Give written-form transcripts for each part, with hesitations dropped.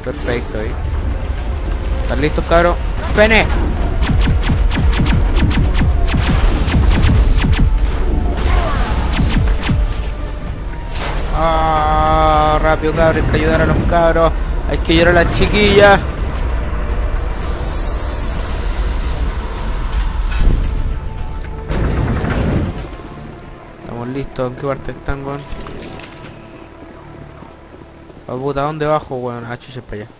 Perfecto, ¿eh? ¿Están listos, cabros? ¡Pene! ¡Ah! Rápido, cabros, hay que ayudar a los cabros. Hay que ayudar a las chiquillas. Estamos listos. ¿En qué parte están, weón? Oh, puta, ¿dónde bajo, weón? Ah, chuches para allá.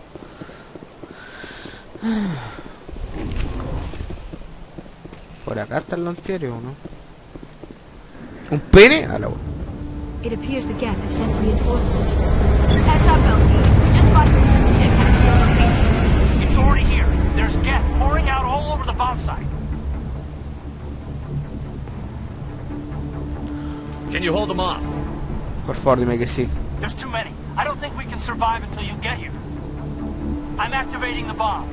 Por acá está el lantiero, ¿no? ¿Un pene? A la weón. It appears the Geth have sent reinforcements. Heads up, LT. We just spotted them some shit headed to your location. It's already here. There's Geth pouring out all over the bomb site. Can you hold them off? Por favor, dime que sí. There's too many. I don't think we can survive until you get here. I'm activating the bomb.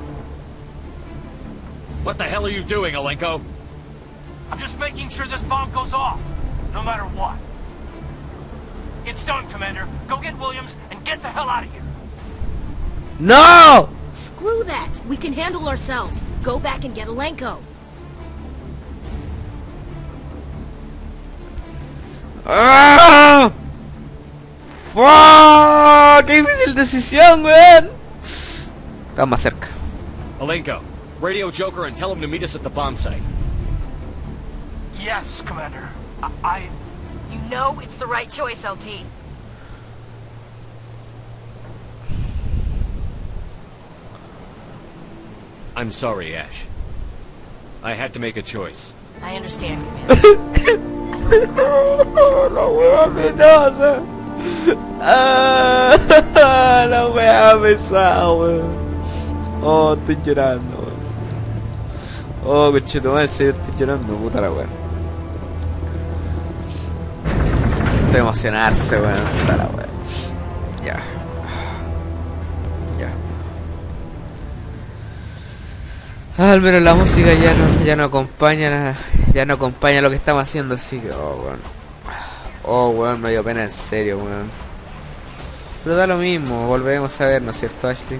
What the hell are you doing, Alenko? I'm just making sure this bomb goes off, no matter what. It's done, Commander. Go get Williams and get the hell out of here. ¡No! Screw that. We can handle ourselves. Go back and get Alenko. ¡Ah! ¡Fuck! ¡Qué difícil decisión, weón! Estamos más cerca. Alenko, radio Joker and tell him to meet us at the bomb site. Yes, Commander. You know it's the right choice, LT. I'm sorry, Ash. I had to make a choice. I understand, Commander. La wea penosa. Ah, la wea pesada, weón. Oh, estoy llorando, weón. Oh, conchetumadre, estoy llorando, puta la wea. Estoy emocionarse, weón. Puta la wea. Ya. Al menos la música ya no acompaña lo que estamos haciendo, así que oh weón, me dio pena en serio, weón. Pero da lo mismo, volvemos a ver, ¿no es cierto, Ashley?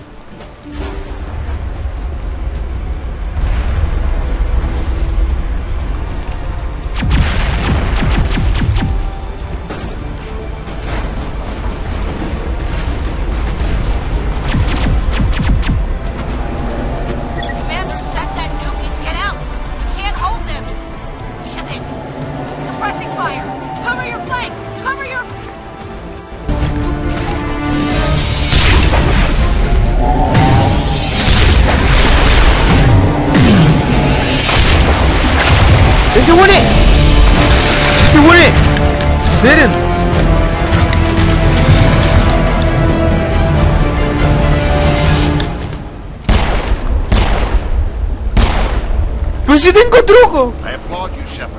Sitting. Pero si tengo truco. I applaud you, Shepard.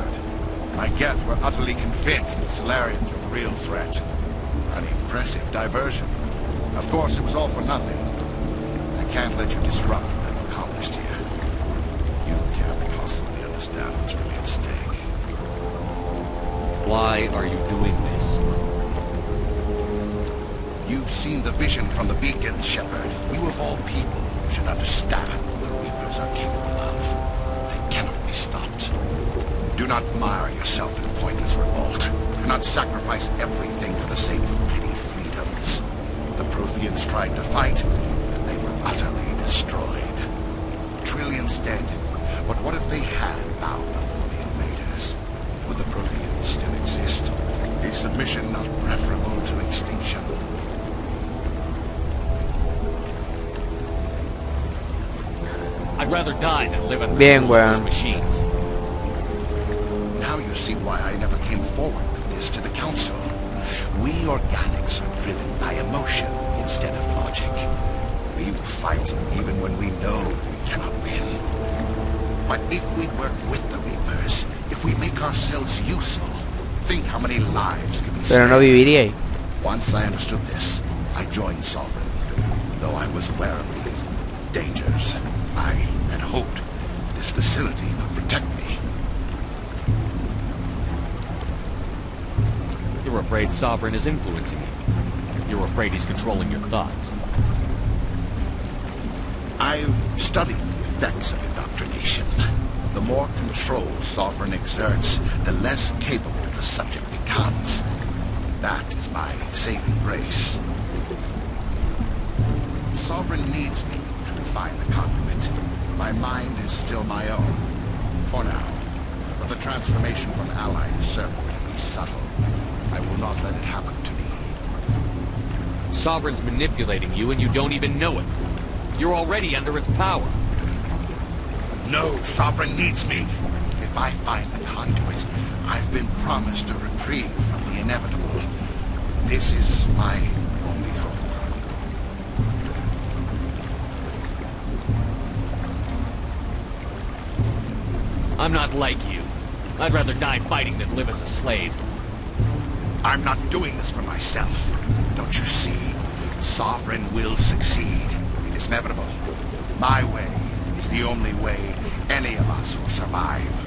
My Geth were utterly convinced the Solarians were the real threat. An impressive diversion. Of course, it was all for nothing. I can't let you disrupt what I've accomplished here. You can't possibly understand what's really at stake. Why are you doing this? You've seen the vision from the beacons, Shepard. You of all people should understand what the Reapers are capable of. They cannot be stopped. Do not mire yourself in pointless revolt. Do not sacrifice everything for the sake of petty freedoms. The Protheans tried to fight, and they were utterly destroyed. Trillions dead. But what if they had bowed before the invaders? Would the Protheans still exist? Is submission not preferable to extinction? I'd rather die than live in Bien, those machines. Now you see why I never came forward with this to the Council. We organics are driven by emotion instead of logic. We will fight even when we know we cannot win. But if we work with the Reapers, if we make ourselves useful, think how many lives could be saved. Pero no viviría ahí. Once I understood this, I joined Sovereign, though I was aware of the dangers. I had hoped this facility could protect me. You're afraid Sovereign is influencing you. You're afraid he's controlling your thoughts. I've studied the effects of indoctrination. The more control Sovereign exerts, the less capable the subject becomes. That is my saving grace. Sovereign needs me to refine the conduit. My mind is still my own, for now. But the transformation from ally to servant can be subtle. I will not let it happen to me. Sovereign's manipulating you and you don't even know it. You're already under its power. No, Sovereign needs me. If I find the conduit, I've been promised a reprieve from the inevitable. This is my only hope. I'm not like you. I'd rather die fighting than live as a slave. I'm not doing this for myself. Don't you see? Sovereign will succeed. It is inevitable. My way is the only way any of us will survive.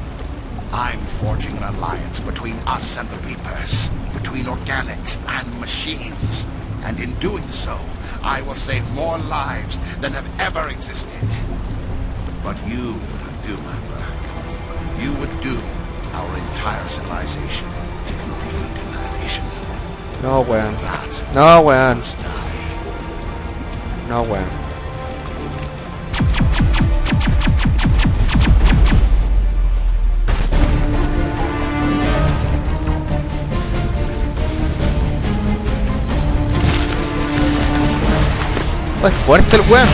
I'm forging an alliance between us and the Reapers, between organics and machines. And in doing so, I will save more lives than have ever existed. But you would undo my work. You would doom our entire civilization to complete annihilation. No, weón. For that, No, weón. must die. No, weón. Oh, es fuerte el weón.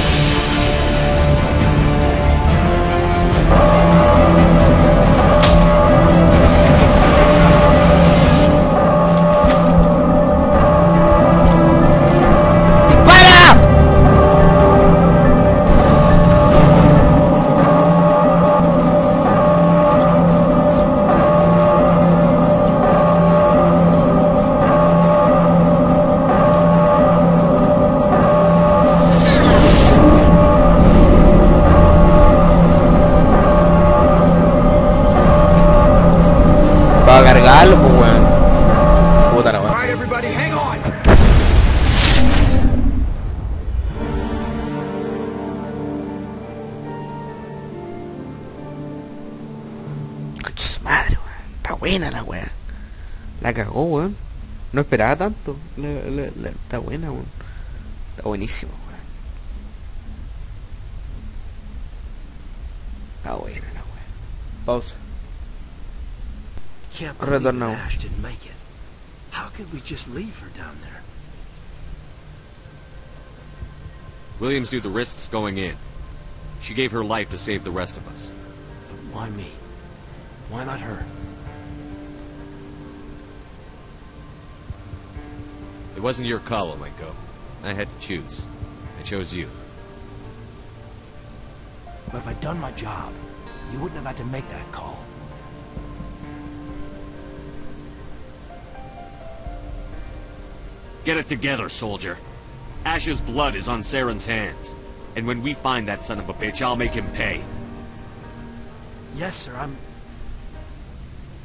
Va a cargarlo, pues weón. Puta la weón. All right, everybody, hang on. Concha su madre, weón. Está buena la weón. La cagó, weón. No esperaba tanto. Está buena, weón. Está buenísimo, weón. Está buena la weón. Pausa. Can't believe Retornamos. Ash didn't make it. How could we just leave her down there? Williams knew the risks going in. She gave her life to save the rest of us. But why me? Why not her? It wasn't your call, Olenko. I had to choose. I chose you. But if I'd done my job, you wouldn't have had to make that call. Get it together, soldier. Ash's blood is on Saren's hands. And when we find that son of a bitch, I'll make him pay. Yes, sir,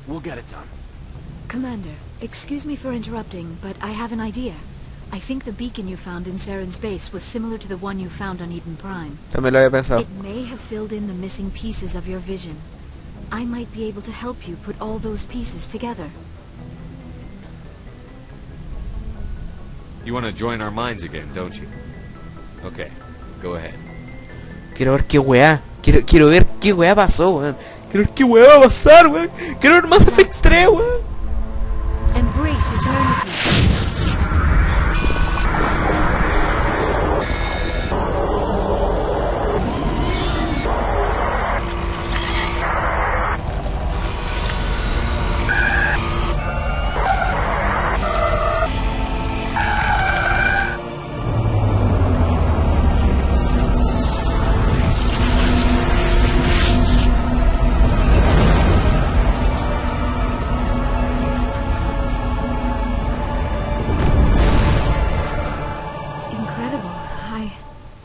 We'll get it done. Commander, excuse me for interrupting, but I have an idea. I think the beacon you found in Saren's base was similar to the one you found on Eden Prime. También lo había pensado. It may have filled in the missing pieces of your vision. I might be able to help you put all those pieces together. You want to join our minds again, don't you? Okay, go ahead. Quiero ver qué weá. Quiero ver qué weá pasó, weón. Quiero ver qué weá va a pasar, weón. Quiero ver Mass Effect 3, weón. Embrace eternity.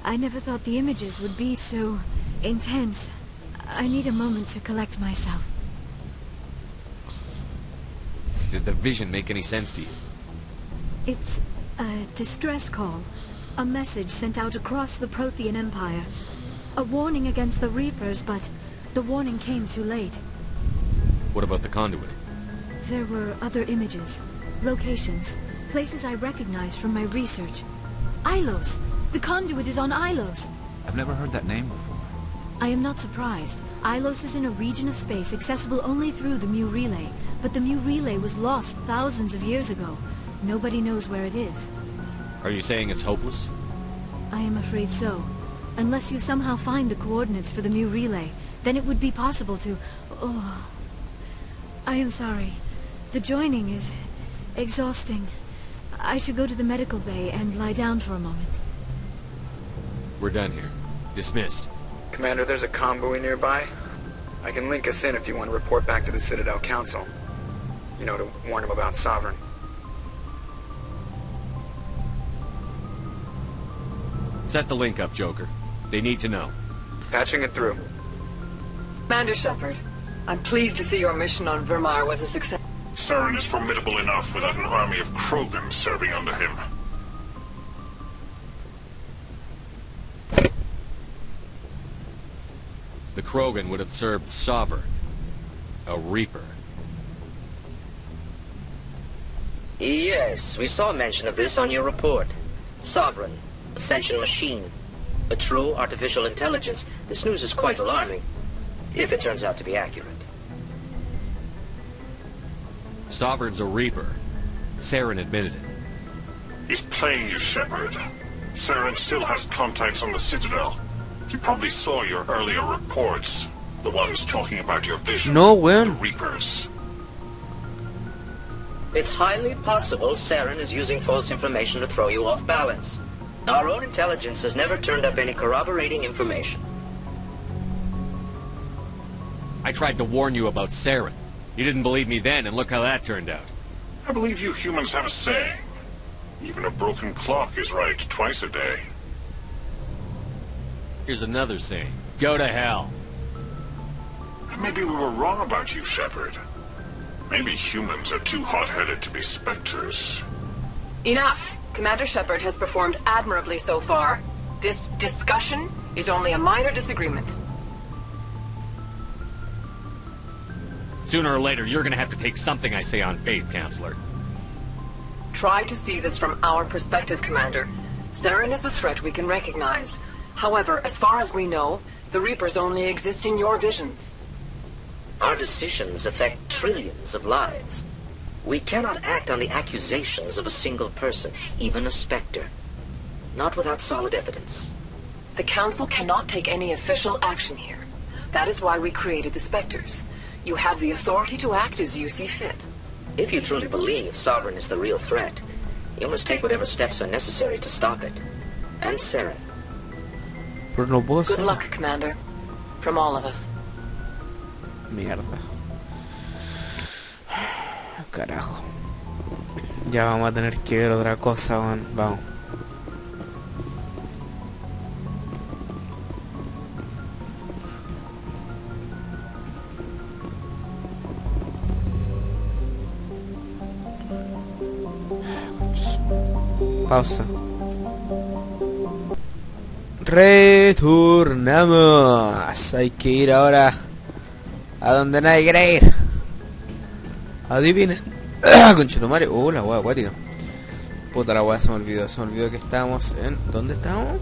I never thought the images would be so intense. I need a moment to collect myself. Did the vision make any sense to you? It's a distress call. A message sent out across the Prothean Empire. A warning against the Reapers, but the warning came too late. What about the conduit? There were other images, locations, places I recognized from my research. Ilos! The conduit is on Ilos! I've never heard that name before. I am not surprised. Ilos is in a region of space accessible only through the Mu Relay, but the Mu Relay was lost thousands of years ago. Nobody knows where it is. Are you saying it's hopeless? I am afraid so. Unless you somehow find the coordinates for the Mu Relay, then it would be possible to... Oh... I am sorry. The joining is... exhausting. I should go to the medical bay and lie down for a moment. We're done here. Dismissed. Commander, there's a convoy nearby. I can link us in if you want to report back to the Citadel Council. You know, to warn them about Sovereign. Set the link up, Joker. They need to know. Patching it through. Commander Shepard, I'm pleased to see your mission on Vermar was a success. Saren is formidable enough without an army of Krogan serving under him. The Krogan would have served Sovereign. A Reaper. Yes, we saw mention of this on your report. Sovereign, Ascension machine. A true artificial intelligence. This news is quite alarming, if it turns out to be accurate. Sovereign's a Reaper. Saren admitted it. He's playing you, Shepard. Saren still has contacts on the Citadel. He probably saw your earlier reports. The ones talking about your vision. No, The weón. Reapers. It's highly possible Saren is using false information to throw you off balance. Our own intelligence has never turned up any corroborating information. I tried to warn you about Saren. You didn't believe me then, and look how that turned out. I believe you humans have a saying. Even a broken clock is right twice a day. Here's another saying. Go to hell. Maybe we were wrong about you, Shepard. Maybe humans are too hot-headed to be specters. Enough! Commander Shepard has performed admirably so far. This discussion is only a minor disagreement. Sooner or later, you're gonna have to take something I say on faith, Counselor. Try to see this from our perspective, Commander. Saren is a threat we can recognize. However, as far as we know, the Reapers only exist in your visions. Our decisions affect trillions of lives. We cannot act on the accusations of a single person, even a Spectre. Not without solid evidence. The Council cannot take any official action here. That is why we created the Spectres. You have the authority to act as you see fit. If you truly believe Sovereign is the real threat, you must take whatever steps are necessary to stop it. And Saren. Pero no puedo Good hacer- luck, Commander. From all of us. Mierda. Carajo. Ya vamos a tener que ver otra cosa, weón. Vamos. Pausa. Retornamos. Hay que ir ahora a donde nadie quiere ir. Adivinen. Conchetumare. La wea acuática. Puta la wea, se me olvidó. Se me olvidó que estábamos en... ¿Dónde estábamos?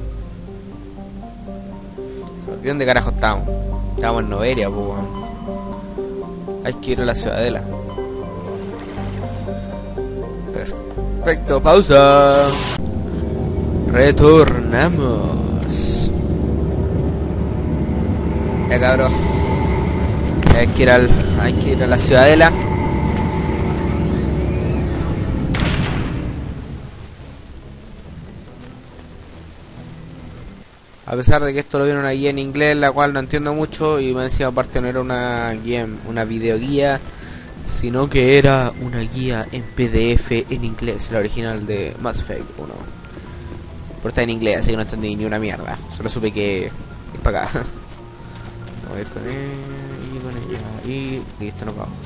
Se me olvidó dónde carajo estábamos. Estábamos en Noveria, pues weón. Hay que ir a la Ciudadela. Perfecto, pausa. Retornamos. Ya cabrón. Hay que ir a la Ciudadela. A pesar de que esto lo viene una guía en inglés, la cual no entiendo mucho, y me decía aparte no era una guía, una videoguía, sino que era una guía en PDF en inglés, la original de Mass Effect 1. Pero está en inglés, así que no entendí ni una mierda. Solo supe que es para acá. Voy a ir con él y con ella. Y listo, nos vamos.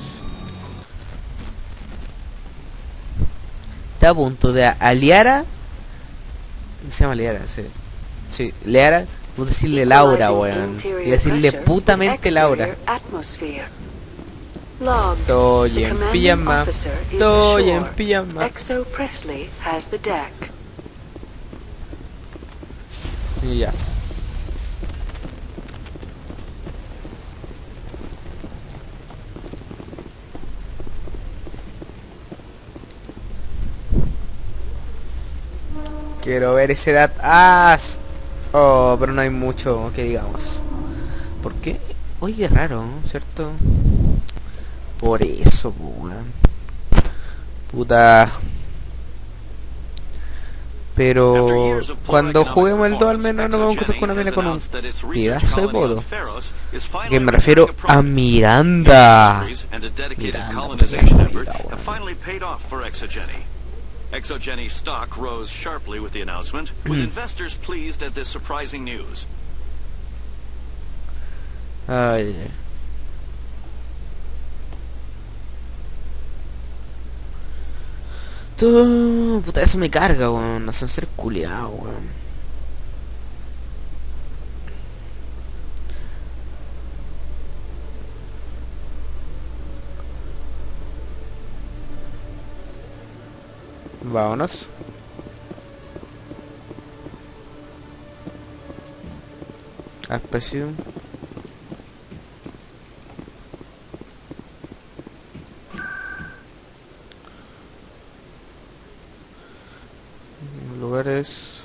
Está a punto de aliar. Se llama Liara, sí. Sí, Liara Voy a decirle Laura, weón. Y decirle putamente Laura. Estoy en pijama. Estoy en pijama. Y ya. Quiero ver ese as. Oh, pero no hay mucho que digamos. ¿Por qué? Oye, raro, ¿cierto? Por eso, weón. Puta. Pero cuando juguemos el 2 al menos nos vamos a encontrar con una mina con un pedazo de poto. Que me refiero a Miranda. Exogeny stock rose sharply with the announcement, with investors pleased at this surprising news. Ay. Tú, puta, eso me carga, weón. Ascensor culiao, weón. Vámonos. Espacio. Lugares.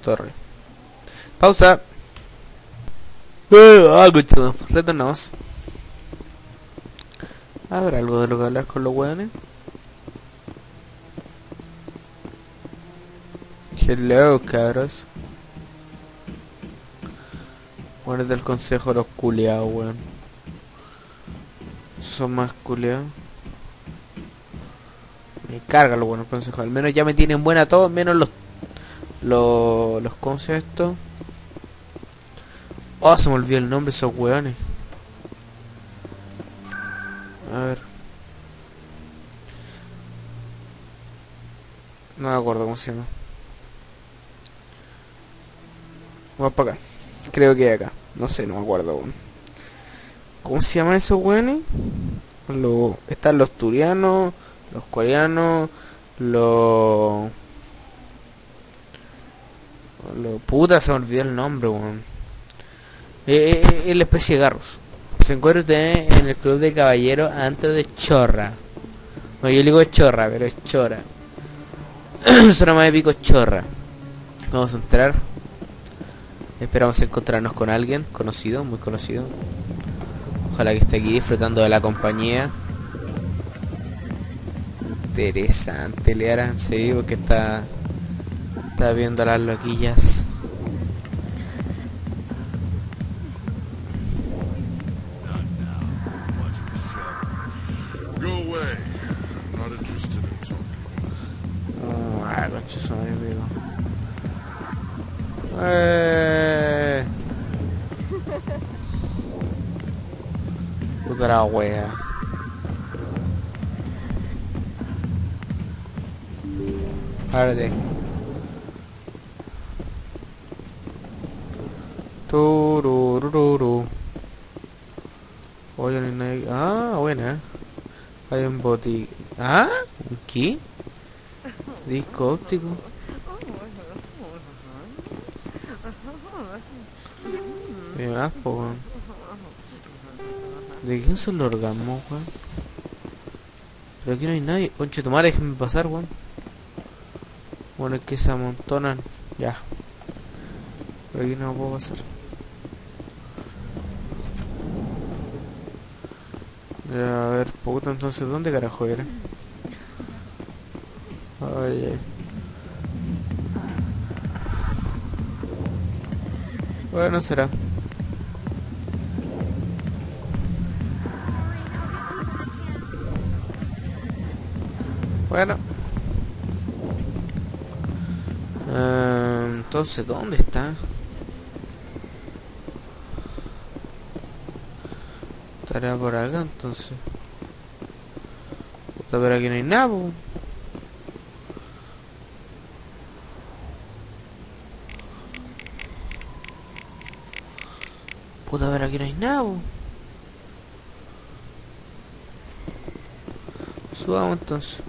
Torre. Pausa. Retornamos. ¿Habrá algo de lo que hablar con los weones? Hello, cabros. Bueno, es del consejo de los qliaos, weón. Son más qliaos. Me carga lo bueno el consejo. Al menos ya me tienen buena todo, menos los ¿cómo se llama esto? Oh, se me olvidó el nombre de esos weones. A ver. No me acuerdo cómo se llama. Vamos para acá. Creo que acá. No sé, no me acuerdo aún. ¿Cómo se llaman esos weones? Están los turianos, los coreanos, los puta, se me olvidó el nombre, weón. Es la especie de garros. Se encuentra usted en el club de caballeros antes de Chorra. No, yo le digo Chorra, pero es Chora. Suena más épico Chorra. Vamos a entrar. Esperamos encontrarnos con alguien conocido, muy conocido. Ojalá que esté aquí disfrutando de la compañía. Interesante, Leara. Sí, porque está viendo las loquillas. Go away. I'm not interested in talking. Concha su madre, amigo. Puta la wea. Ábrete. Turururu. Oye, no hay nadie. Ah, buena. Hay un boti. ¿Ah? ¿Qué? Disco óptico. Más, po, weón. ¿De quién son los orgasmos, weón? Pero aquí no hay nadie. Conche, tomar, déjenme pasar, weón. Bueno, es que se amontonan. Ya. Pero aquí no puedo pasar. Ya, a ver, puta, entonces, ¿dónde carajo era? Oye. Bueno, será. Bueno. Entonces, ¿dónde está? Estará por acá, entonces. Puta, pero aquí no hay nada, po. Puta, ver aquí no hay nada. Po. Subamos entonces.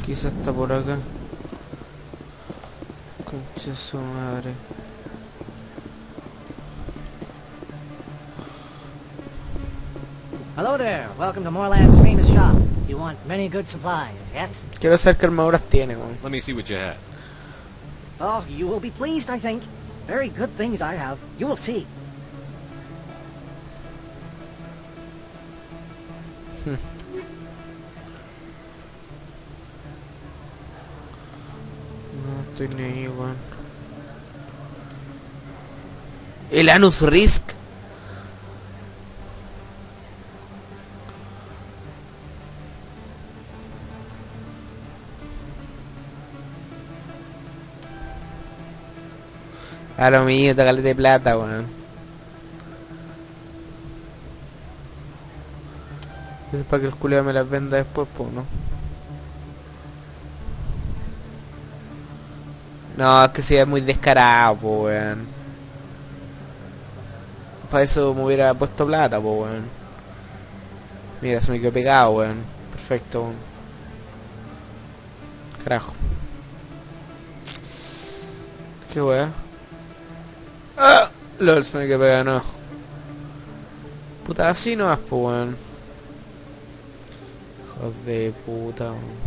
Quizás está por acá. Concha su madre. Hello there. Welcome to Moorland's famous shop. You want many good supplies, yes? Quiero saber qué armaduras tiene, weón. Let me see what you have. Oh, you will be pleased, I think. Very good things I have. You will see. No estoy ni ahí, weón. El Anus Risk. A lo mío, caleta de plata, weón. Es para que el culiao me las venda después, pues, ¿no? No, es que si es muy descarado, pues, weón. Para eso me hubiera puesto plata, pues, weón. Mira, se me quedó pegado, weón. Perfecto, weón. Carajo. Qué weón. ¡Ah! LOL, se me quedó pegado, no. Puta, así no es, pues, weón. Hijos de puta, weón.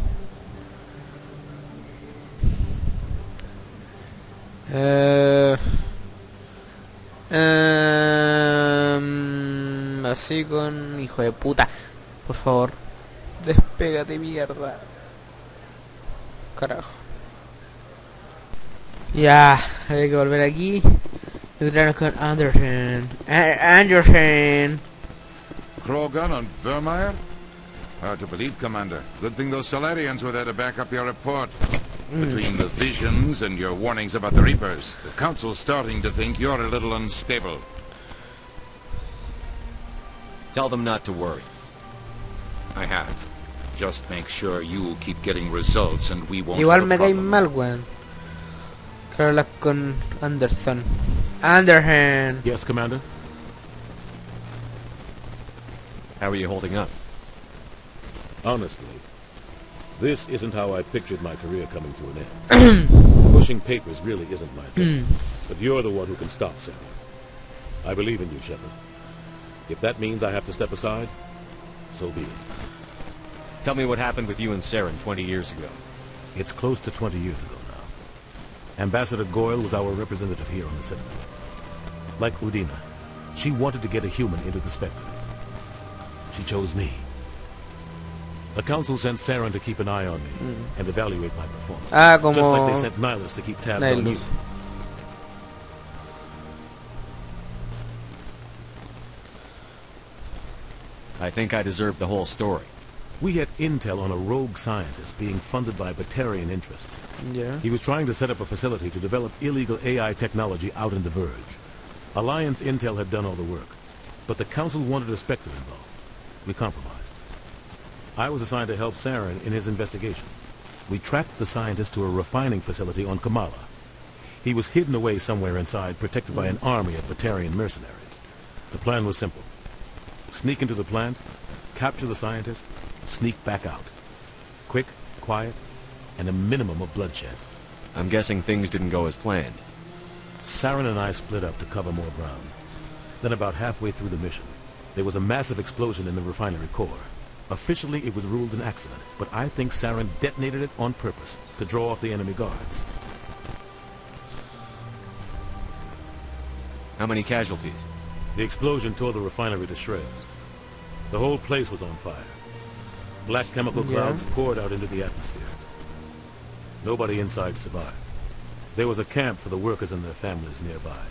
Así con... Hijo de puta. Por favor. Despégate, mierda. Carajo. Ya. Hay que volver aquí. Y entrarnos con Anderson. Anderson. Krogan and Vermeer? Hard to believe, Commander. Good thing those Solarians were there to back up your report. Between the visions and your warnings about the Reapers, the Council's starting to think you're a little unstable. Tell them not to worry. I have. Just make sure you keep getting results and we won't Igual have a me cae problem. mal, weón. Quiero hablar con Anderson. Anderson. Yes, Commander? How are you holding up? Honestly, this isn't how I pictured my career coming to an end. Pushing papers really isn't my thing. But you're the one who can stop Sarah. I believe in you, Shepard. If that means I have to step aside, so be it. Tell me what happened with you and Saren 20 years ago. It's close to 20 years ago now. Ambassador Goyle was our representative here on the Citadel. Like Udina, she wanted to get a human into the Spectres. She chose me. The Council sent Saren to keep an eye on me and evaluate my performance. Just like they sent Nihilus to keep tabs on you. I think I deserve the whole story. We had intel on a rogue scientist being funded by Batarian interests. Yeah. He was trying to set up a facility to develop illegal AI technology out in the Verge. Alliance intel had done all the work, but the Council wanted a Spectre involved. We compromised. I was assigned to help Saren in his investigation. We tracked the scientist to a refining facility on Kamala. He was hidden away somewhere inside, protected by an army of Batarian mercenaries. The plan was simple. Sneak into the plant, capture the scientist, sneak back out. Quick, quiet, and a minimum of bloodshed. I'm guessing things didn't go as planned. Saren and I split up to cover more ground. Then about halfway through the mission, there was a massive explosion in the refinery core. Officially, it was ruled an accident, but I think Saren detonated it on purpose to draw off the enemy guards. How many casualties? The explosion tore the refinery to shreds. The whole place was on fire. Black chemical clouds poured out into the atmosphere. Nobody inside survived. There was a camp for the workers and their families nearby.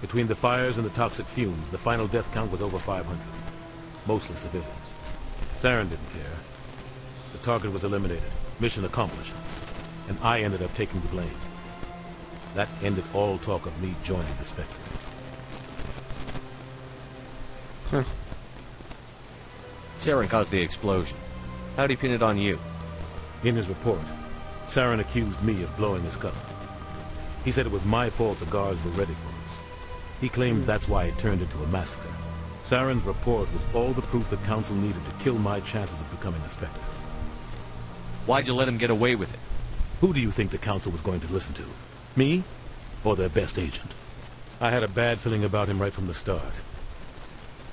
Between the fires and the toxic fumes, the final death count was over 500. Mostly civilians. Saren didn't care. The target was eliminated. Mission accomplished. And I ended up taking the blame. That ended all talk of me joining the Spectres. Saren caused the explosion. How'd he pin it on you? In his report, Saren accused me of blowing his cover. He said it was my fault the guards were ready for us. He claimed that's why it turned into a massacre. Saren's report was all the proof the Council needed to kill my chances of becoming a Spectre. Why'd you let him get away with it? Who do you think the Council was going to listen to? Me? Or their best agent? I had a bad feeling about him right from the start.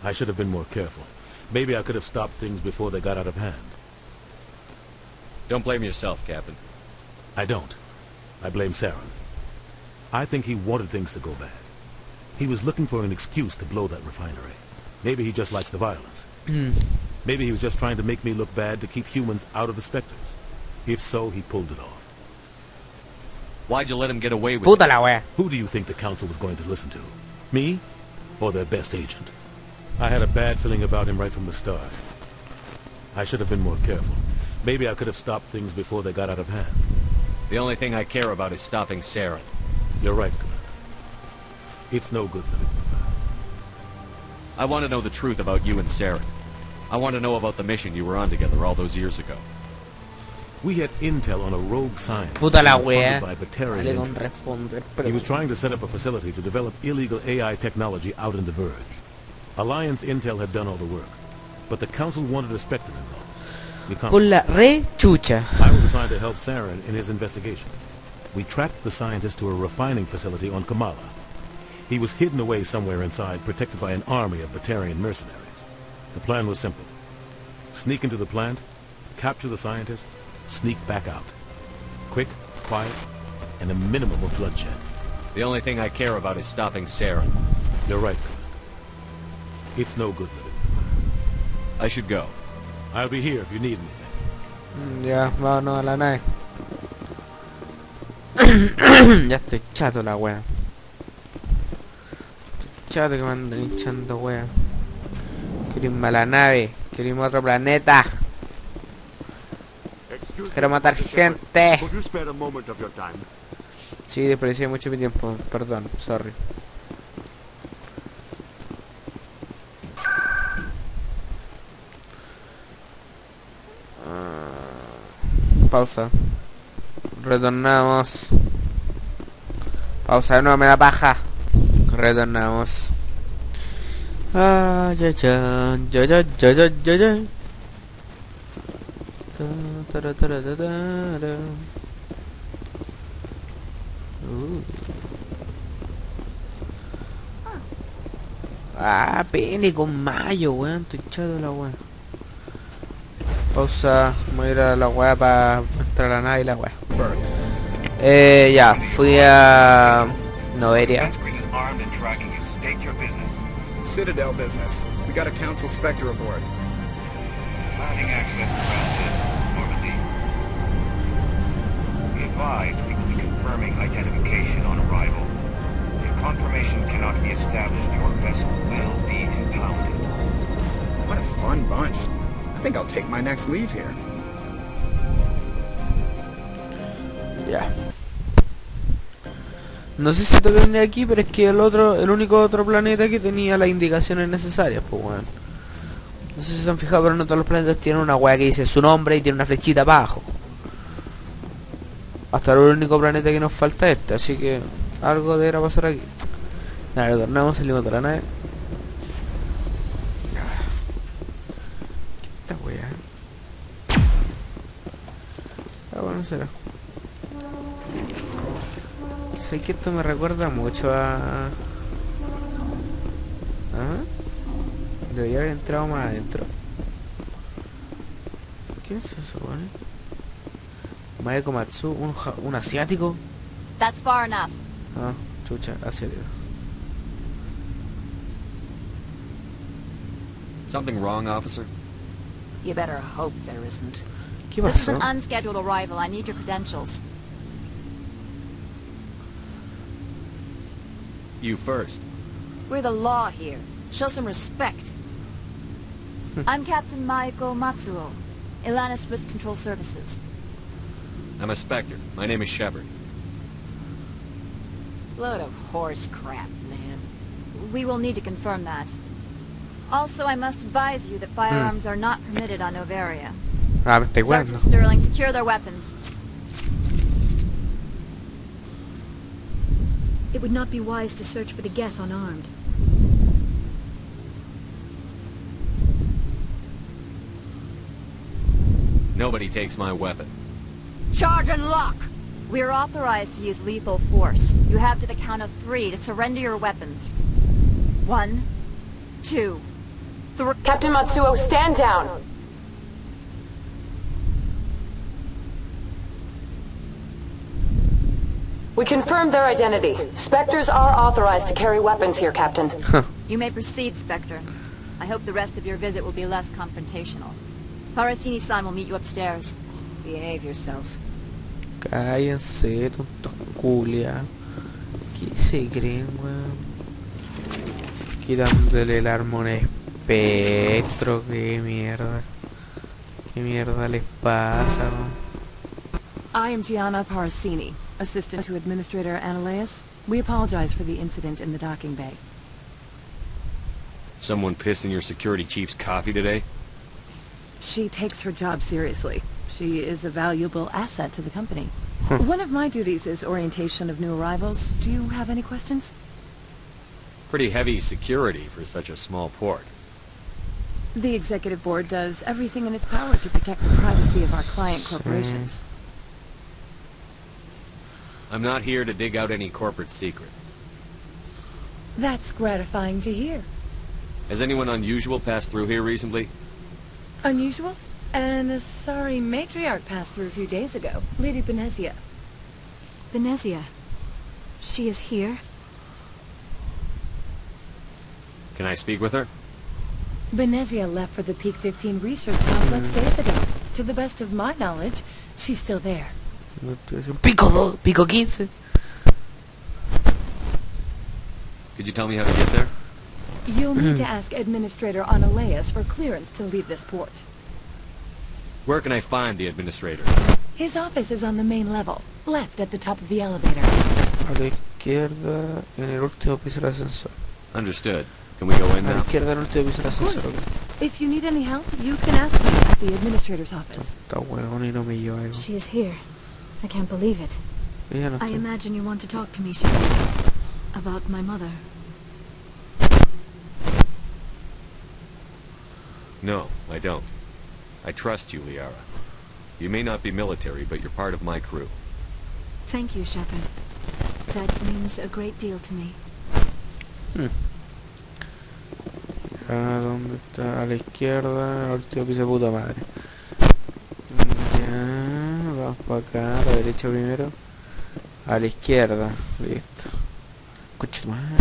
I should have been more careful. Maybe I could have stopped things before they got out of hand. Don't blame yourself, Captain. I don't. I blame Saren. I think he wanted things to go bad. He was looking for an excuse to blow that refinery. Maybe he just likes the violence. Maybe he was just trying to make me look bad to keep humans out of the Spectres. If so, he pulled it off. Why'd you let him get away with it? Who do you think the Council was going to listen to? Me? Or their best agent? I had a bad feeling about him right from the start. I should have been more careful. Maybe I could have stopped things before they got out of hand. The only thing I care about is stopping Saren. You're right, Commander. It's no good living in the past. I want to know the truth about you and Saren. I want to know about the mission you were on together all those years ago. We had intel on a rogue scientist Puta la funded wea. by Batarian Dale con interests. responder, He was trying to set up a facility to develop illegal AI technology out in the Verge. Alliance intel had done all the work, but the Council wanted a Spectre involved. We Por compromised. la re chucha. I was assigned to help Saren in his investigation. We tracked the scientist to a refining facility on Kamala. He was hidden away somewhere inside, protected by an army of Batarian mercenaries. The plan was simple. Sneak into the plant, capture the scientist, sneak back out. Quick, quiet, and a minimum of bloodshed. The only thing I care about is stopping Saren. You're right, Commander. It's no good living. I should go. I'll be here if you need anything. Ya, vámonos a la nave. Ya estoy chato la wea. Chato que me andan hinchando wea. Quiero irme a la nave. Quiero irme a otro planeta. Quiero matar gente. Sí, desperdicié mucho mi tiempo. Perdón, sorry. Pausa. Retornamos. Pausa de nuevo, me da paja. Retornamos. Ah, ya, ya, ya, ya, ya, ya, ya, ya. Ah, pene con mayo, weón. Estoy chato la weón. Pausa. Voy a ir a la weá para entrar a la nave y la weá. Ya, fui a Noveria. Citadel business. We got a Council Spectre aboard. Landing access granted. Normandy. Be advised, we will be confirming identification on arrival. If confirmation cannot be established, your vessel will be impounded. What a fun bunch. I think I'll take my next leave here. Ya. No sé si tengo que venir aquí, pero es que el único otro planeta que tenía las indicaciones necesarias, pues weón. No sé si se han fijado, pero no todos los planetas tienen una weá que dice su nombre y tiene una flechita para abajo. Hasta el único planeta que nos falta es este, así que algo deberá pasar aquí. Nada, retornamos, salimos de la nave. ¿Qué esta weá? Ah, bueno, será. Sé que esto me recuerda mucho a... ¿Ah? Debería haber entrado más adentro. ¿Qué es eso, weón? Maeko Matsu, un asiático. That's far enough. Ah, chucha, asiático. Something wrong, officer? You better hope there isn't. ¿Qué This is pasó? an unscheduled arrival. I need your credentials. You first. We're the law here. Show some respect. I'm Captain Maiko Matsuo, Ilanis Risk Control Services. I'm a Spectre. My name is Shepard. Load of horse crap, man. We will need to confirm that. Also, I must advise you that firearms are not permitted on Noveria. Ah, me estoy weando. Sergeant Sterling, secure their weapons. It would not be wise to search for the Geth unarmed. Nobody takes my weapon. Charge and lock! We are authorized to use lethal force. You have to the count of 3 to surrender your weapons. 1, 2, 3... Captain Matsuo, stand down! We confirmed their identity. Spectres are authorized to carry weapons here, Captain. You may proceed, Spectre. I hope the rest of your visit will be less confrontational. Parasini-san will meet you upstairs. Behave yourself. Cállense, tontos culia. ¿Qué se creen, weón? Quitándole el arma a un espectro. Qué mierda. ¿Qué mierda les pasa, weón? I am Gianna Parasini, assistant to Administrator Ananias. We apologize for the incident in the docking bay. Someone pissed in your security chief's coffee today? She takes her job seriously. She is a valuable asset to the company. One of my duties is orientation of new arrivals. Do you have any questions? Pretty heavy security for such a small port. The executive board does everything in its power to protect the privacy of our client corporations. I'm not here to dig out any corporate secrets. That's gratifying to hear. Has anyone unusual passed through here recently? Unusual? And a sorry matriarch passed through a few days ago. Lady Benezia. Benezia? She is here? Can I speak with her? Benezia left for the Peak 15 research complex days ago. To the best of my knowledge, she's still there. Pico 15. Could you tell me how to get there? You'll need to ask Administrator Ananias for clearance to leave this port. Where can I find the administrator? His office is on the main level, left at the top of the elevator. A la izquierda, en el último piso del ascensor. Understood. Can we go in A la now? izquierda, en el último piso del ascensor. If you need any help, you can ask me at the administrator's office. Está huevón y no me lleva algo. She is here. I can't believe it. Ella no I está. imagine you want to talk to me, Shepard. About my mother. No, I don't. I trust you, Liara. You may not be military, but you're part of my crew. Thank you, Shepard. That means a great deal to me. ¿Dónde está? A la izquierda, el último piso de puta madre. Ya, vamos para acá, a la derecha primero. A la izquierda, listo. Escucha tu madre.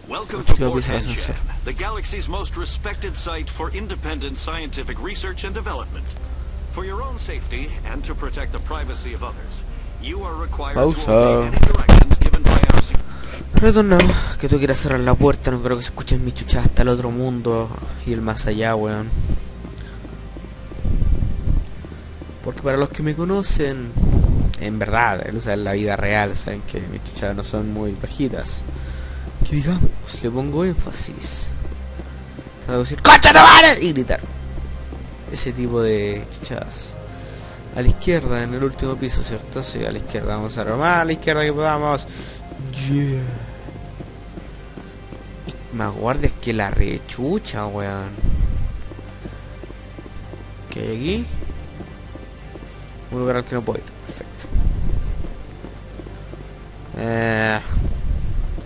Welcome to Port Hensham, the galaxy's most respected site for independent scientific research and development. For your own safety and to protect the privacy of others, you are required to obey any directions given by our security. Retornamos, que tú quieras cerrar la puerta, no creo que se escuchen mis chuchas hasta el otro mundo y el más allá, weón. Porque para los que me conocen, en verdad, o sea, en la vida real, saben que mis chuchas no son muy bajitas. Que digamos, le pongo énfasis. Trato de decir ¡concha tu madre! Y gritar. Ese tipo de chuchadas. A la izquierda, en el último piso, ¿cierto? Sí, a la izquierda, vamos a romar, a la izquierda que podamos. Yeah. Más guardias que la rechucha, weón. ¿Qué hay aquí? Un lugar al que no puedo ir. Perfecto.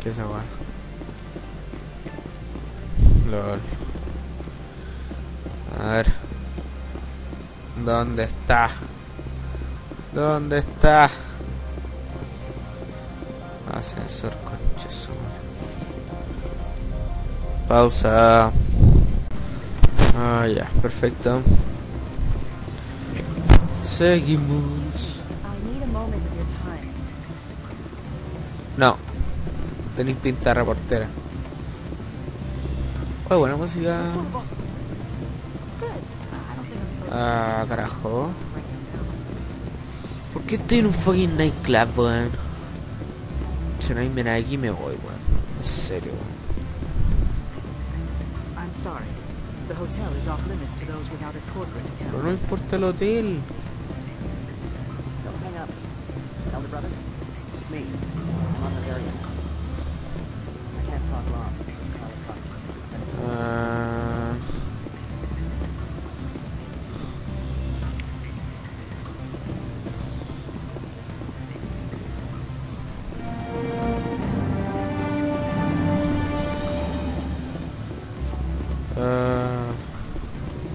¿Qué es esa weón? LOL. A ver. ¿Dónde está? ¿Dónde está? Ascensor, conches. Pausa. Ah, ya, perfecto. Seguimos. No. Tenéis pinta reportera. Oh, buena música. Ah, carajo. ¿Por qué estoy en un fucking nightclub, weón? Si no hay nada aquí me voy, weón. En serio, weón. I'm sorry. The hotel is off limits to those without a corporate account. Pero no importa el hotel. Don't hang up. Elder brother? me. I'm on the very end. I can't talk long. This car is hot.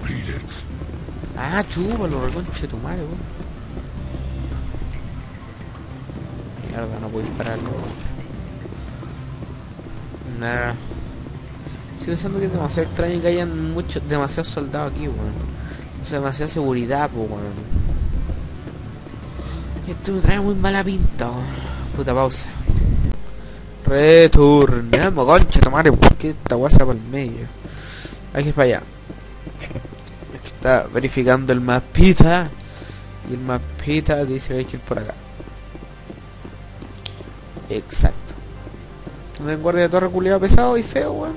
Read it. Ah, chúpalo, reconche tu madre, weón. Mierda, no puedo dispararlo. Nada. Sigo pensando que es demasiado extraño que hayan demasiados soldados aquí, weón. O sea, demasiada seguridad, pues, weón. Esto me trae muy mala pinta, weón. Puta pausa. Retornemos, concha tu madre, porque esta guasa por el medio. Hay que ir para allá. Es que está verificando el mapita. Y el mapita dice que hay que ir por acá. Exacto. Un guardia de torre culiado pesado y feo, weón.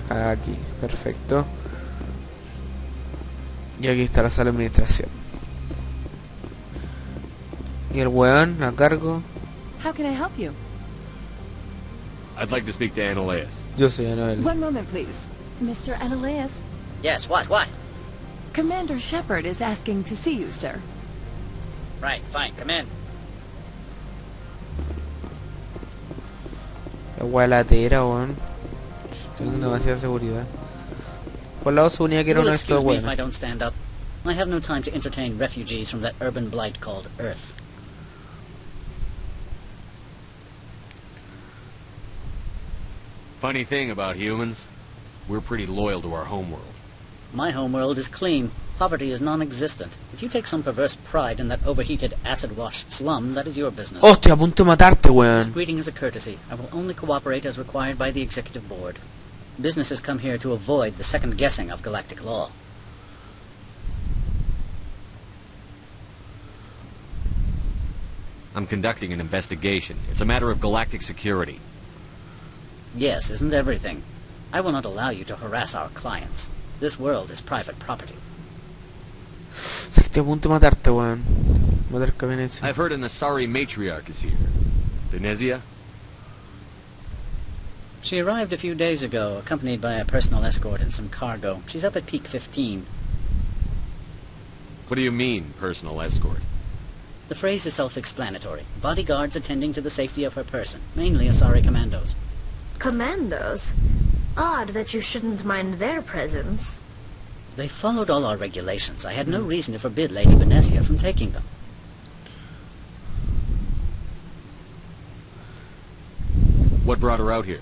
Aquí, perfecto. Y aquí está la sala de administración. Y el weón a cargo. How can I help you? I'd like to speak to Annaleas. Yo soy Annaleas. One moment, please. Mr. Annaleas. Yes, what? Commander Shepard is asking to see you, sir. Right, fine, come in. La wea latera, weón. Tengo demasiada seguridad. Por lado suponía que era uno de estos Excuse me if I weones. don't stand up. I have no time to entertain refugees from that urban blight called Earth. Funny thing about humans, we're pretty loyal to our homeworld. My homeworld is clean. Poverty is non-existent. If you take some perverse pride in that overheated, acid-washed slum, that is your business. Hostia, a punto de matarte, This weón. greeting is a courtesy. I will only cooperate as required by the Executive Board. Businesses come here to avoid the second guessing of galactic law. I'm conducting an investigation. It's a matter of galactic security. Yes, isn't everything? I will not allow you to harass our clients. This world is private property. Estoy a punto de matarte, weón. Matar camiones. I've heard an Asari matriarch is here. Venezia? She arrived a few days ago, accompanied by a personal escort and some cargo. She's up at Peak 15. What do you mean, personal escort? The phrase is self-explanatory. Bodyguards attending to the safety of her person, mainly Asari commandos. Commandos? Odd that you shouldn't mind their presence. They followed all our regulations. I had no reason to forbid Lady Venezia from taking them. What brought her out here?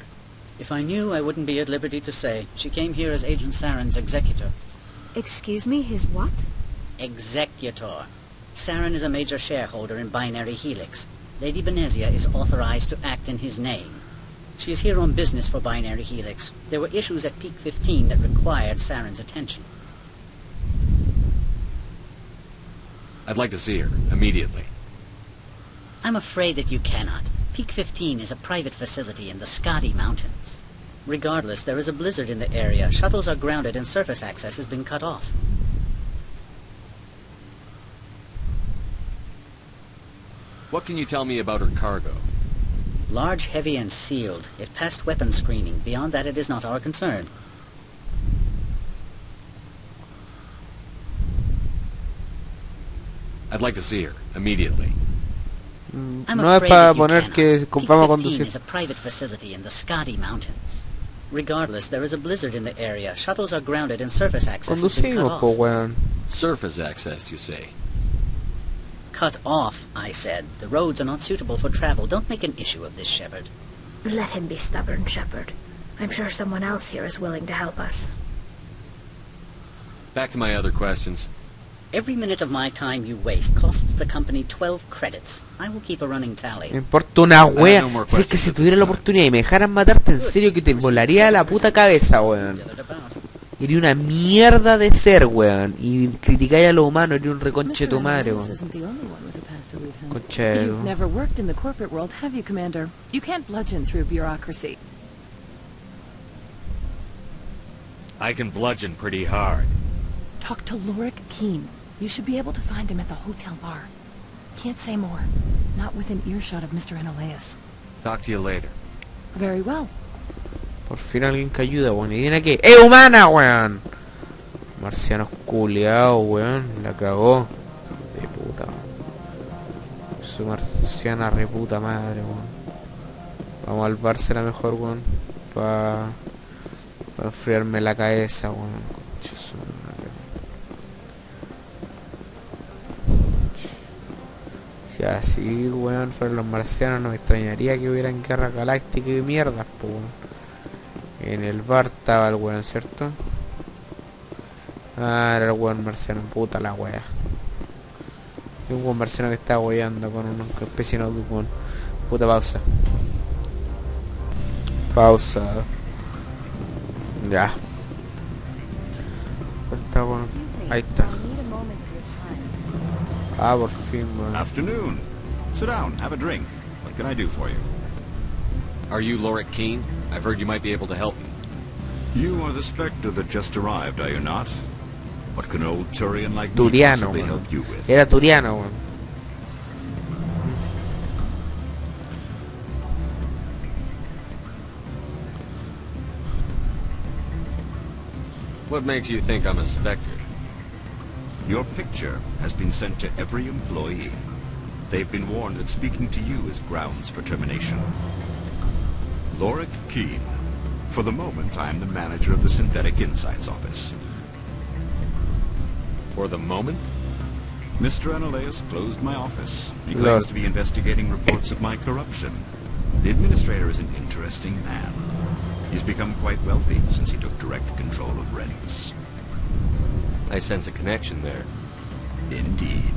If I knew, I wouldn't be at liberty to say. She came here as Agent Saren's executor. Excuse me, his what? Executor. Saren is a major shareholder in Binary Helix. Lady Venezia is authorized to act in his name. She is here on business for Binary Helix. There were issues at Peak 15 that required Saren's attention. I'd like to see her, immediately. I'm afraid that you cannot. Peak 15 is a private facility in the Scotty Mountains. Regardless, there is a blizzard in the area. Shuttles are grounded and surface access has been cut off. What can you tell me about her cargo? Large, heavy, and sealed. It passed weapons screening. Beyond that, it is not our concern. I'd like to see her, immediately. I'm No es afraid para that you poner cannot. que Peak vamos a 15 conducir. is a private facility in the Scotty Mountains. Regardless, there is a blizzard in the area. Shuttles are grounded and surface access has been cut Conducimos, po, off. weón. Surface access, you say? Cut off, I said. The roads are not suitable for travel. Don't make an issue of this, Shepard. Let him be stubborn, Shepard. I'm sure someone else here is willing to help us. Back to my other questions. Every minute of my time you waste costs the company 12 credits. I will keep a running tally. Me importa una wea. no more Si es que questions si at tuviera this la time. oportunidad y me dejaran matarte, en serio que te volaría la puta cabeza, weón. Iría una mierda de ser, weón. Y criticáis a los humanos, iría un reconche tu madre, weón. Isn't the only one with a path to lead him. Conchero. You've never worked in the corporate world, have you, Commander? You can't bludgeon through bureaucracy. I can bludgeon pretty hard. Talk to Lorik Keene. You should be able to find him at the hotel bar. Can't say more. Not within earshot of Mr. Analeas. Talk to you later. Very well. Por fin alguien que ayuda, weón. ¿Y viene aquí? ¡Eh, humana, weón! Marcianos qliaos, weón. La cagó. De puta. Su marciana reputa madre, weón. Vamos al bársela mejor, weón. Pa enfriarme la cabeza, weón. Concha su madre. Si así, weón, fueran los marcianos, no me extrañaría que hubieran guerra galáctica y mierdas, pues, weón. En el bar estaba el weón, ¿cierto? Ah, era el weón marciano, puta la wea. Y un weón marciano que estaba weyando con una especie de notebook. Puta pausa. Pausa. Ya. Está bueno. Ahí está. Ah, por fin, weón. Afternoon. Sit down, have a drink. What can I do for you? Are you Lorik Keene? I've heard you might be able to help me. You are the Spectre that just arrived, are you not? What can old Turian like me Turiano, possibly weón. help you with? Era Turiano, weón. What makes you think I'm a Spectre? Your picture has been sent to every employee. They've been warned that speaking to you is grounds for termination. Lorik Keene. For the moment, I am the manager of the Synthetic Insights Office. For the moment? Mr. Analeas closed my office. He claims to be investigating reports of my corruption. The administrator is an interesting man. He's become quite wealthy since he took direct control of rents. I sense a connection there. Indeed.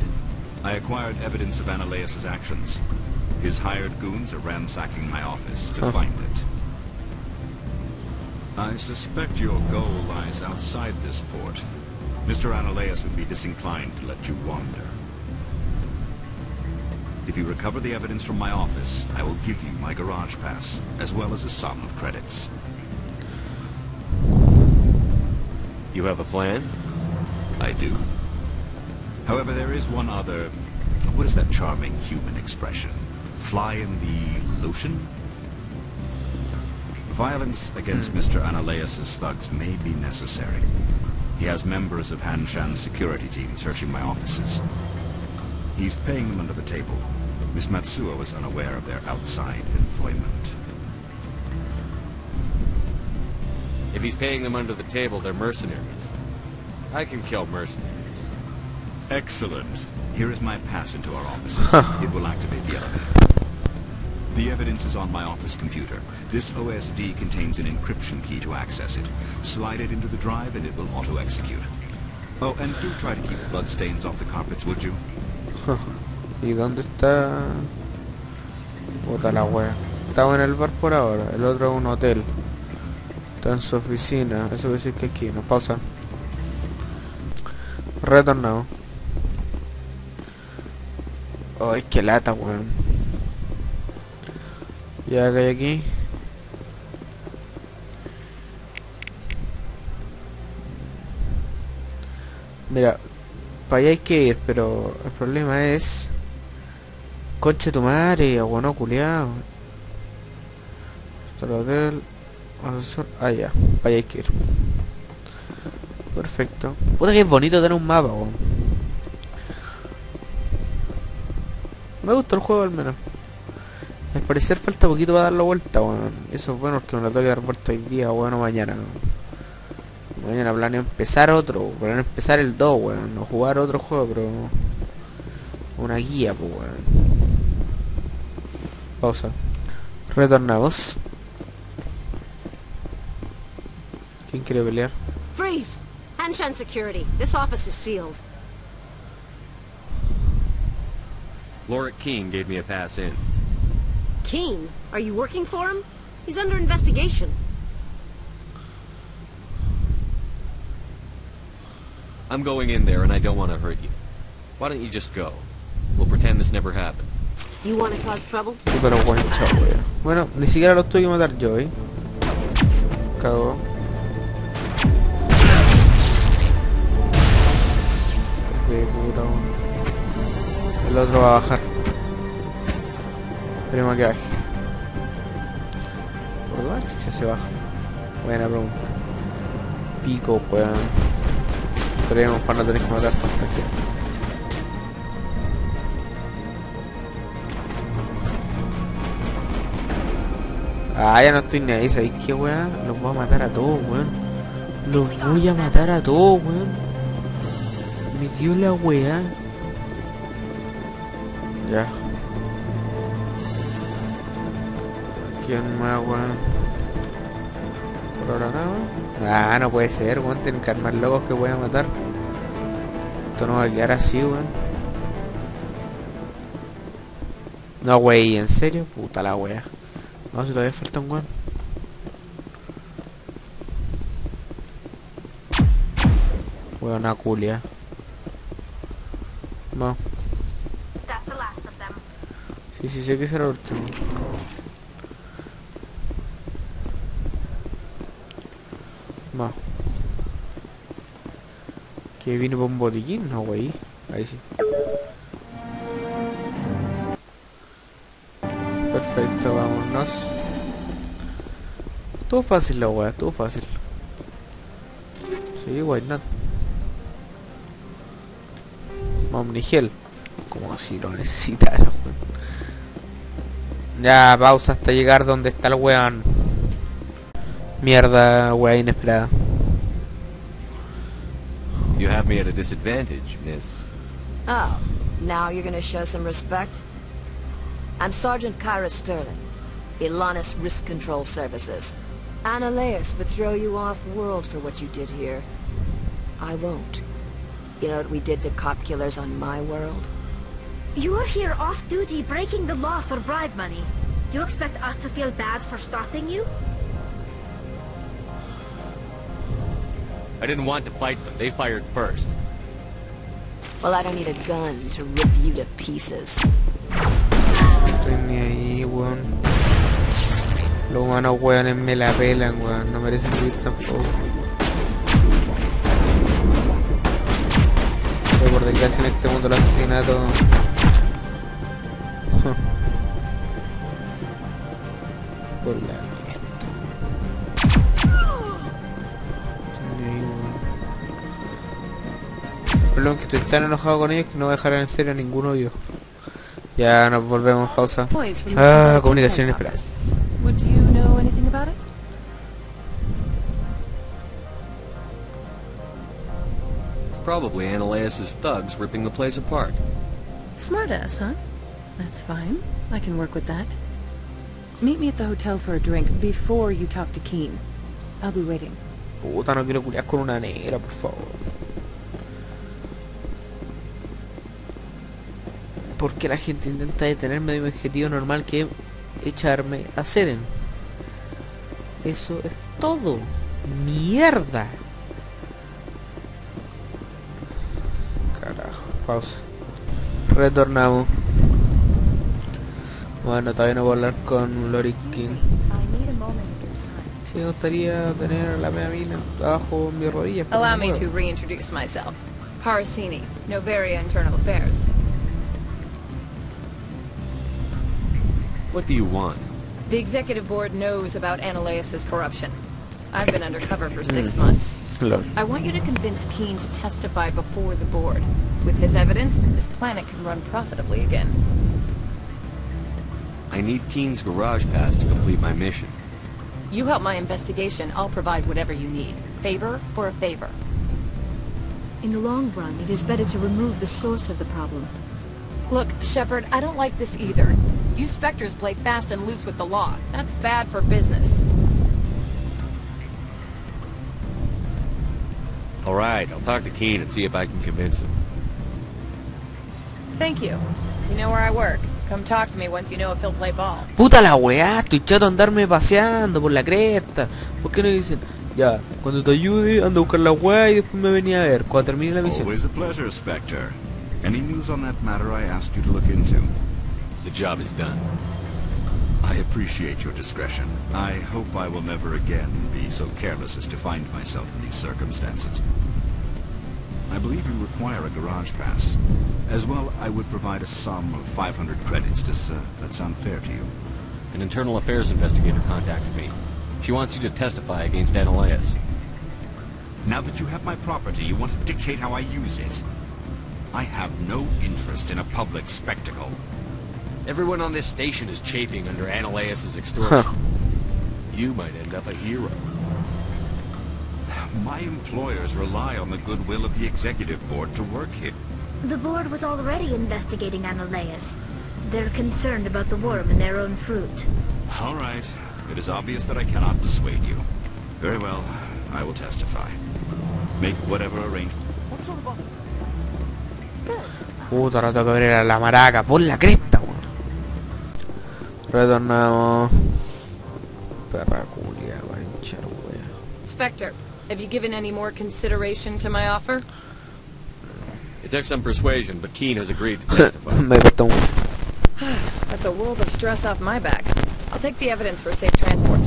I acquired evidence of Analeas' actions. His hired goons are ransacking my office to find it. I suspect your goal lies outside this port. Mr. Analeas would be disinclined to let you wander. If you recover the evidence from my office, I will give you my garage pass, as well as a sum of credits. You have a plan? I do. However, there is one other... What is that charming human expression? Fly in the lotion? Violence against Mr. Analeas' thugs may be necessary. He has members of Han-Shan's security team searching my offices. He's paying them under the table. Miss Matsuo is unaware of their outside employment. If he's paying them under the table, they're mercenaries. I can kill mercenaries. Excellent. Here is my pass into our offices. It will activate the elevator. The evidence is on my office computer. This OSD contains an encryption key to access it. Slide it into the drive and it will auto-execute. Oh, and do try to keep bloodstains off the carpets, would you? ¿Y dónde está? Puta la wea. Estaba en el bar por ahora. El otro es un hotel. Está en su oficina. Eso quiere decir que aquí. Nos pausa. Retornado. Ay, qué lata, weón. Ya que hay aquí. Mira, para allá hay que ir, pero el problema es... Conche tu madre, aguano culiao. Hasta el hotel... Ascensor... Ah, ya, para allá hay que ir. Perfecto. Puta que es bonito tener un mapa, weón. Me gusta el juego al menos. Al parecer falta poquito para dar la vuelta, weón. Eso es bueno porque me lo tengo que dar vuelta hoy día, weón, o mañana, weón. Mañana planeo empezar otro, planeo empezar el 2, weón. No jugar otro juego, pero... Una guía, pues, weón. Pausa. Retornamos. ¿Quién quiere pelear? Freeze! Han-Shan Security. This office is sealed. Lorik Keene gave me a pass in. Keene? Are you working for him? He's under investigation. I'm going in there and I don't want to hurt you. Why don't you just go? We'll pretend this never happened. You want to cause trouble? Sí, pero bueno, chao, weón. Bueno, ni siquiera los tuve que matar yo, Cago. De puta, weón. El otro va a bajar. Esperemos a que baje. ¿Por dónde chucha se baja? Buena pregunta. Pico, weón. Esperemos para no tener que matar tanta gente. Ah, ya no estoy ni ahí, ¿sabéis qué, weón? Los voy a matar a todos, weón. Los voy a matar a todos, weón. Me dio la weá. Ya. ¿Quién más, weón? ¿Por ahora nada? Ah, no puede ser, weón. Tienen que armar locos que voy a matar. Esto no va a quedar así, weón. No, wey, ¿en serio? Puta la wea. No, si todavía falta un weón. Weona culia. No. Sí, sé que será el último. No. ¿Que vine por un botiquín? No, wey. Ahí sí. Perfecto, vámonos. Todo fácil la wea, todo fácil. Sí, why not. Omnigel. Como si lo necesitara. Ya, pausa hasta llegar donde está el weón. Mierda, wea inesperada. You have me at a disadvantage, miss. Oh, now you're gonna show some respect? I'm Sergeant Kyra Sterling, Ilanis Risk Control Services. Analeas would throw you off-world for what you did here. I won't. You know what we did to cop killers on my world? You are here off-duty breaking the law for bribe money. You expect us to feel bad for stopping you? I didn't want to fight them. They fired first. Well, I don't need a gun to rip you to pieces. Estoy ni ahí, weón. Los humanos weones me la pelan, weón. No merecen vivir tampoco. Pero por desgracia en este mundo el asesinato... por la el problema es que estoy tan enojado con ellos que no voy a dejar en serio a ninguno de ellos. Ya nos volvemos, pausa. Ah, comunicación inesperada. Would you know anything about it? Probably Ananias' thugs ripping the place apart. Smartass, huh? That's fine. I can work with that. Meet me at the hotel for a drink before you talk to Keen. I'll be waiting. Puta, no quiero culiar con una negra, por favor. Porque la gente intenta detenerme de mi objetivo normal, que es echarme a Seren. Eso es todo. Mierda. Carajo, pausa. Retornamos. Bueno, todavía no voy a hablar con Lori King. Sí, me gustaría tener la media mina abajo en mis rodillas. Allow me to reintroduce myself. Parasini, Novaria Internal Affairs. What do you want? The executive board knows about Ananias' corruption. I've been undercover for 6 months. Lol. I want you to convince Keen to testify before the board. With his evidence, this planet can run profitably again. I need Keen's garage pass to complete my mission. You help my investigation, I'll provide whatever you need. Favor for a favor. In the long run, it is better to remove the source of the problem. Look, Shepard, I don't like this either. You Spectres play fast and loose with the law. That's bad for business. Alright, I'll talk to Keen and see if I can convince him. Thank you. You know where I work. Come talk to me once you know if he'll play ball. Puta la weá, estoy chato de andarme paseando por la cresta. ¿Por qué no dicen? Ya, cuando te ayude, anda a buscar la weá y después me venía a ver, cuando termine la misión. Always a pleasure, Spectre. Any news on that matter I asked you to look into? The job is done. I appreciate your discretion. I hope I will never again be so careless as to find myself in these circumstances. I believe you require a garage pass. As well, I would provide a sum of 500 credits. Does that sound fair to you? An internal affairs investigator contacted me. She wants you to testify against Analeus. Now that you have my property, you want to dictate how I use it. I have no interest in a public spectacle. Everyone on this station is chafing under Analeus' extortion. You might end up a hero. My employers rely on the goodwill of the executive board to work here. The board was already investigating Analeus. They're concerned about the worm in their own fruit. All right. It is obvious that I cannot dissuade you. Very well. I will testify. Make whatever arrangement. Puta, rato que abrir la maraca. Por la cresta, weón. Retornamos. Perra culia, mancha, weón. Spectre, have you given any more consideration to my offer? It took some persuasion, but Keene has agreed to testify. Me costó mucho. That's a world of stress off my back. I'll take the evidence for safe transport.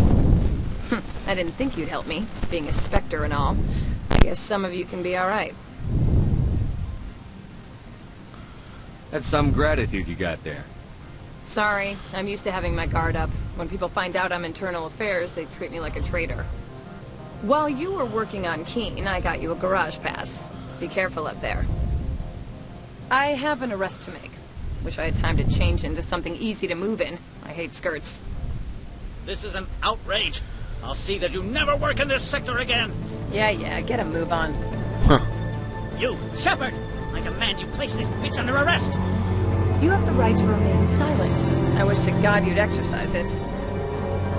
I didn't think you'd help me, being a Spectre and all. I guess some of you can be alright. That's some gratitude you got there. Sorry, I'm used to having my guard up. When people find out I'm internal affairs, they treat me like a traitor. While you were working on Keene, I got you a garage pass. Be careful up there. I have an arrest to make. Wish I had time to change into something easy to move in. I hate skirts. This is an outrage. I'll see that you never work in this sector again. Yeah, get a move on. You, Shepard! I demand you place this bitch under arrest! You have the right to remain silent. I wish to God you'd exercise it.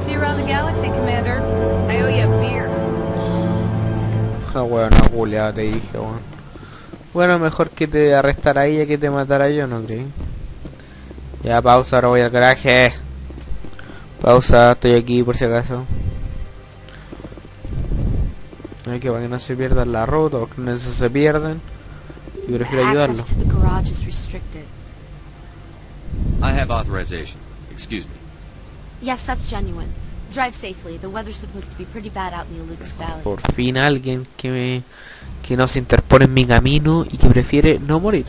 See you around the galaxy, Commander. I owe you a beer. Ah, weón, no, culiao, te dije, weón. Bueno, mejor que te arrestara ella que te matara yo, ¿no creí? Ya, pausa, ahora voy al garaje. Pausa, estoy aquí por si acaso. Hay que para que no se pierdan la ruta, o que no se pierden. Y prefiero ayudarlo. Access to the garage is restricted. I have authorization. Excuse me. Yes, that's genuine. Drive safely. The weather's supposed to be pretty bad out in the Elix Valley. Por fin alguien que no se interpone en mi camino y que prefiere no morir.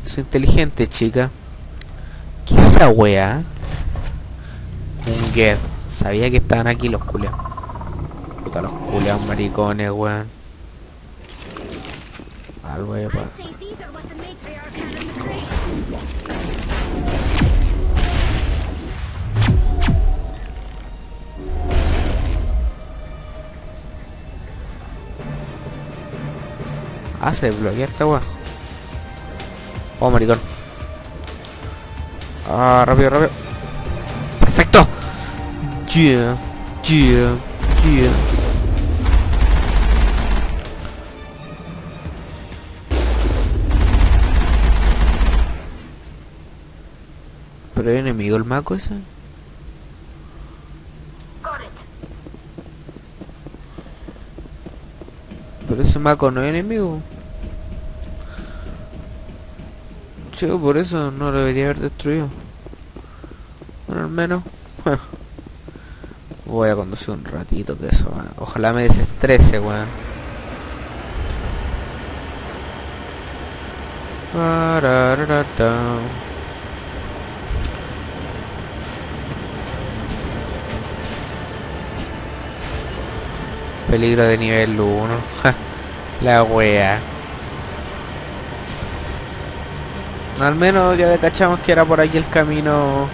Soy inteligente, chica. ¿Qué es esa wea? Un get. Sabía que estaban aquí los culiados. Puta, los culiados maricones, weón. Algo de paz. Se bloquea esta weá. Oh, maricón. Rápido. Perfecto. Yeah. ¿Pero hay enemigo el maco ese? Pero ese maco no es enemigo. Chico, por eso no lo debería haber destruido. Bueno, al menos voy a conducir un ratito, que eso, man. Ojalá me desestrese, weón. Peligro de nivel 1. La wea. Al menos ya cachamos que era por aquí el camino,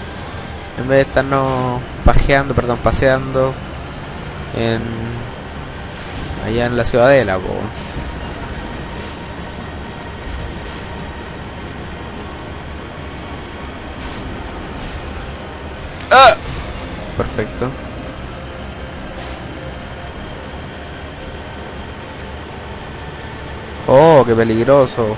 en vez de estarnos paseando allá en la ciudadela, po. ¡Ah! Perfecto. Oh, qué peligroso.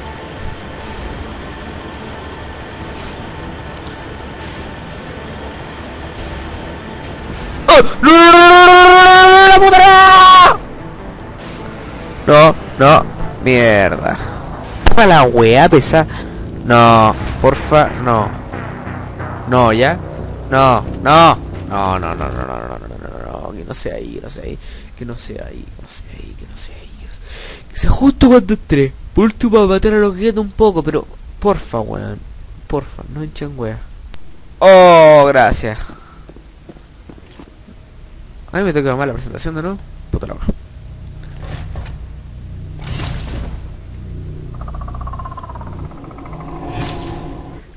No, mierda. Para la wea pesa. No, porfa, no. No, ya. No, que no sea ahí, que no sea ahí. Que aparece justo cuando entré. Por último, para matar a los guetos un poco, pero... Porfa, weón. Porfa, no echen wea. Oh, gracias. A mí me toca mal la presentación de nuevo. Puta la wea.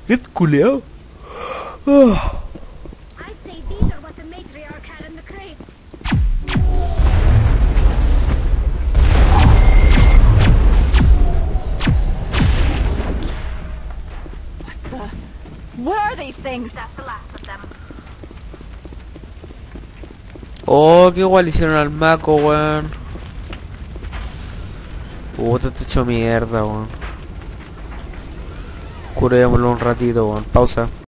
¿Qué culeado? Oh. What are these things? That's the last of them. Oh, qué igual hicieron al maco, weón. Puta, te hecho mierda, weón. Curémoslo un ratito, weón. Pausa.